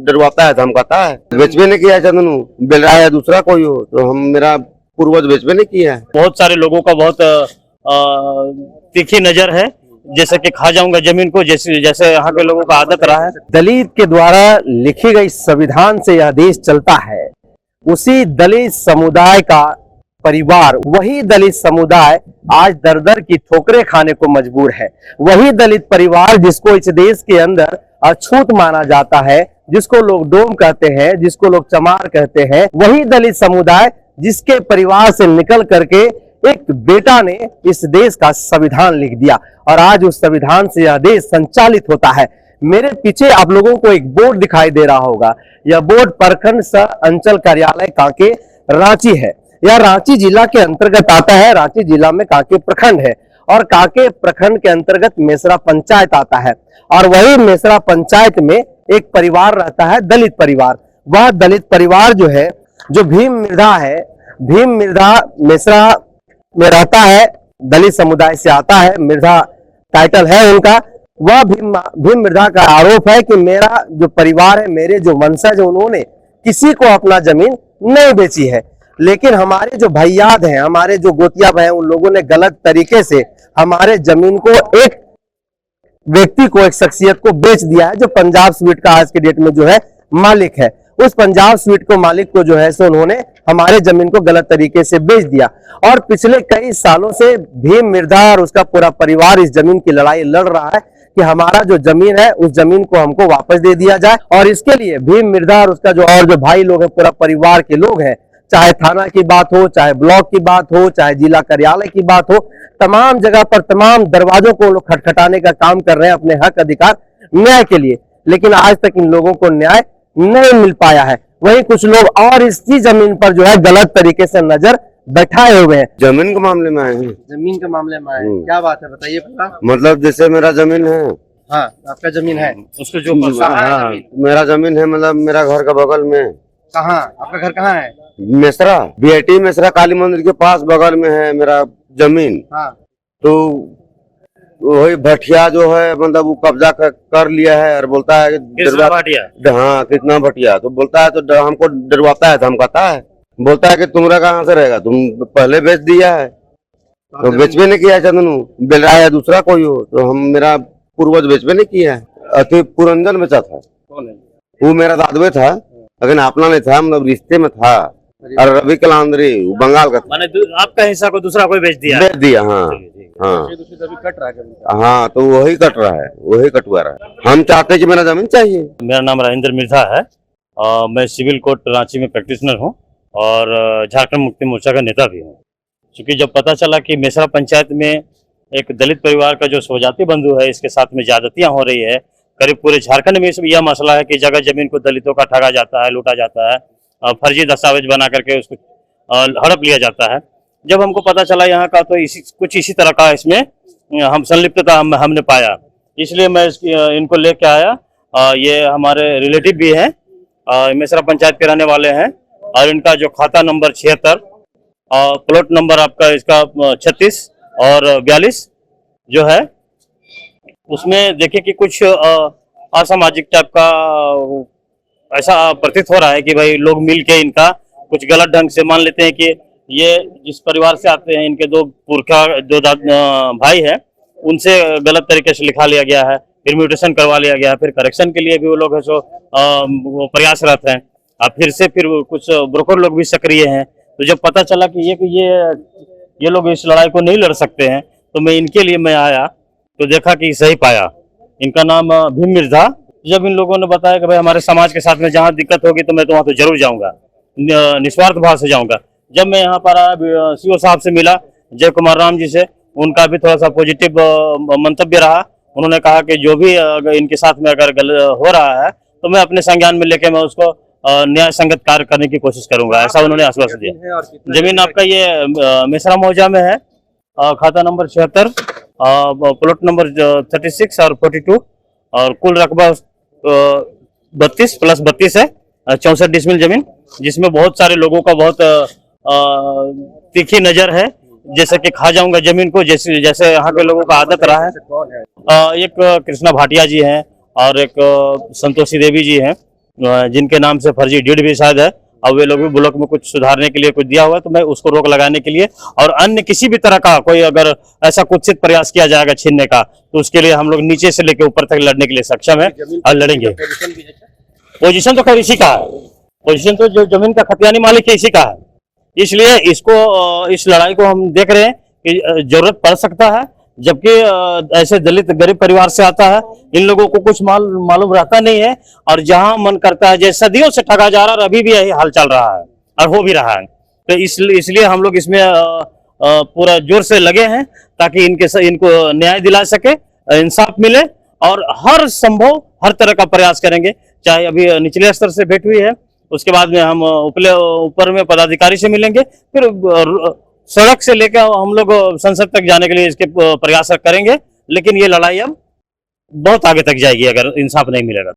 डरवाता है, धमकाता है। बेच भी नहीं किया चंदनू, बेल रहा है दूसरा कोई हो, तो हम मेरा पूर्वज बेच भी नहीं किया है। बहुत सारे लोगों का बहुत तीखी नजर है, जैसे कि खा जाऊंगा जमीन को, जैसे जैसे यहाँ के लोगों का आदत रहा है। दलित के द्वारा लिखी गई संविधान से यह देश चलता है। उसी दलित समुदाय का परिवार, वही दलित समुदाय आज दर दर की ठोकरें खाने को मजबूर है। वही दलित परिवार जिसको इस देश के अंदर अछूत माना जाता है, जिसको लोग डोम कहते हैं, जिसको लोग चमार कहते हैं, वही दलित समुदाय जिसके परिवार से निकल करके एक बेटा ने इस देश का संविधान लिख दिया और आज उस संविधान से यह देश संचालित होता है। मेरे पीछे आप लोगों को एक बोर्ड दिखाई दे रहा होगा। यह बोर्ड प्रखंड सह अंचल कार्यालय कांके रांची है। यह रांची जिला के अंतर्गत आता है। रांची जिला में कांके प्रखंड है और कांके प्रखंड के अंतर्गत मेसरा पंचायत आता है और वही मेसरा पंचायत में एक परिवार रहता है, दलित परिवार। वह दलित परिवार जो है, जो भीम मिर्धा है, भीम मिर्धा मेसरा में रहता है, दलित समुदाय से आता है, मिर्धा टाइटल है उनका। वह भीम मिर्धा का आरोप है कि मेरा जो परिवार है, मेरे जो वंशज है, उन्होंने किसी को अपना जमीन नहीं बेची है। लेकिन हमारे जो भैयाद हैं, हमारे जो गोतिया भाई हैं, उन लोगों ने गलत तरीके से हमारे जमीन को एक व्यक्ति को, एक शख्सियत को बेच दिया है, जो पंजाब स्वीट का आज के डेट में जो है मालिक है। उस पंजाब स्वीट को मालिक को जो है सो उन्होंने हमारे जमीन को गलत तरीके से बेच दिया और पिछले कई सालों से भीम मिर्धा और उसका पूरा परिवार इस जमीन की लड़ाई लड़ रहा है कि हमारा जो जमीन है, उस जमीन को हमको वापस दे दिया जाए। और इसके लिए भीम मिर्धा और उसका जो और जो भाई लोग हैं, पूरा परिवार के लोग हैं, चाहे थाना की बात हो, चाहे ब्लॉक की बात हो, चाहे जिला कार्यालय की बात हो, तमाम जगह पर तमाम दरवाजों को लोग खटखटाने का काम कर रहे हैं अपने हक अधिकार न्याय के लिए। लेकिन आज तक इन लोगों को न्याय नहीं मिल पाया है। वहीं कुछ लोग और इसी जमीन पर जो है गलत तरीके से नजर बैठाए हुए हैं। जमीन के मामले में आए हैं। जमीन के मामले में आए, क्या बात है बताइए पूरा। मतलब जैसे मेरा जमीन है। हाँ, आपका जमीन है, उसको जो हाँ, मेरा जमीन है, मतलब मेरा घर का बगल में। कहाँ आपका घर कहाँ है? मेसरा, बीआईटी मेसरा काली मंदिर के पास बगल में है मेरा जमीन। हाँ। तो वही भटिया जो है, मतलब वो कब्जा कर लिया है और बोलता है भटिया। हाँ, कितना भटिया, तो बोलता है, तो हमको डरवाता है, धमकाता है। बोलता है कि तुम्हारा कहाँ से रहेगा, तुम पहले बेच दिया है। तो बेच भी नहीं किया चंदनू, बेल रहा है दूसरा कोई हो, तो हम मेरा पूर्वज बेच भी नहीं किया है। अति पुरंजन बेचा था। कौन है? वो मेरा दादवे था, लेकिन अपना नहीं था, मतलब रिश्ते में था। और रवि कलांदरी बंगाल का, माने आपका हिस्सा को दूसरा कोई बेच दिया? बेच दिया। हाँ हाँ कट रहा है। हाँ, तो वही कट रहा है, वही कटवा रहा है। हम चाहते हैं कि मेरा जमीन चाहिए। मेरा नाम राजेंद्र मिर्धा है और मैं सिविल कोर्ट रांची में प्रैक्टिशनर हूँ और झारखंड मुक्ति मोर्चा का नेता भी हूँ। क्योंकि जब पता चला कि मेसरा पंचायत में एक दलित परिवार का जो स्वजाति बंधु है, इसके साथ में ज्यादतियां हो रही है, करीब पूरे झारखंड में यह मसला है कि जगह जमीन को दलितों का ठगा जाता है, लूटा जाता है, फर्जी दस्तावेज बना करके उसको हड़प लिया जाता है। जब हमको पता चला यहाँ का, तो कुछ इसी तरह का इसमें हम संलिप्तता हमने पाया, इसलिए मैं इनको लेके आया। ये हमारे रिलेटिव भी हैं, मेसरा पंचायत के रहने वाले हैं और इनका जो खाता नंबर 76 और प्लॉट नंबर आपका इसका 36 और 42 जो है, उसमें देखिए कि कुछ असामाजिक टाइप का ऐसा प्रतीत हो रहा है कि भाई लोग मिल के इनका कुछ गलत ढंग से मान लेते हैं कि ये जिस परिवार से आते हैं, इनके दो पुरखा जो भाई है, उनसे गलत तरीके से लिखा लिया गया है, फिर म्यूटेशन करवा लिया गया है, फिर करेक्शन के लिए भी वो लोग है सो प्रयासरत हैं। अब फिर से फिर कुछ ब्रोकर लोग भी सक्रिय हैं। तो जब पता चला कि ये लोग इस लड़ाई को नहीं लड़ सकते हैं, तो मैं इनके लिए मैं आया, तो देखा कि सही पाया। इनका नाम भीम मिर्धा। जब इन लोगों ने बताया कि भाई हमारे समाज के साथ में जहाँ दिक्कत होगी तो मैं तो वहाँ तो जरूर जाऊँगा, निस्वार्थ भाव से जाऊँगा। जब मैं यहाँ पर आया, सीओ साहब से मिला, जय कुमार राम जी से, उनका भी थोड़ा सा पॉजिटिव मंतव्य रहा। उन्होंने कहा कि जो भी इनके साथ में अगर हो रहा है तो मैं अपने संज्ञान में लेके मैं उसको न्याय संगत कार्य करने की कोशिश करूंगा, ऐसा उन्होंने आश्वासन दिया। जमीन आपका ये मेसरा मौजा में है, खाता नंबर 76, प्लॉट नंबर 36 और 42 और कुल रकबा 32 प्लस 32 है, 64 डिसमिल जमीन, जिसमें बहुत सारे लोगों का बहुत तीखी नजर है, जैसे कि खा जाऊंगा जमीन को, जैसे जैसे यहाँ के लोगों का आदत रहा है। एक कृष्णा भाटिया जी हैं और एक संतोषी देवी जी हैं। जिनके नाम से फर्जी डीड भी शायद है, और वे लोग भी ब्लॉक में कुछ सुधारने के लिए कुछ दिया हुआ है, तो मैं उसको रोक लगाने के लिए और अन्य किसी भी तरह का कोई अगर ऐसा कुत्सित प्रयास किया जाएगा छीनने का, तो उसके लिए हम लोग नीचे से लेकर ऊपर तक लड़ने के लिए सक्षम है और लड़ेंगे। पोजीशन तो खैर इसी का है, पोजीशन तो जो जमीन का खतियानी मालिक है इसी का है, इसलिए इसको इस लड़ाई को हम देख रहे हैं कि जरूरत पड़ सकता है, जबकि ऐसे दलित गरीब परिवार से आता है, इन लोगों को कुछ मालूम रहता नहीं है, और जहां मन करता है, जैसे सदियों से ठगा जा रहा है, अभी भी यही हाल चल रहा है और हो भी रहा है। तो इसलिए हम लोग इसमें पूरा जोर से लगे हैं ताकि इनको न्याय दिला सके, इंसाफ मिले, और हर संभव हर तरह का प्रयास करेंगे। चाहे अभी निचले स्तर से भेंट हुई है, उसके बाद में हम ऊपर में पदाधिकारी से मिलेंगे, फिर सड़क से लेकर हम लोग संसद तक जाने के लिए इसके प्रयास करेंगे, लेकिन ये लड़ाई अब बहुत आगे तक जाएगी अगर इंसाफ नहीं मिलेगा।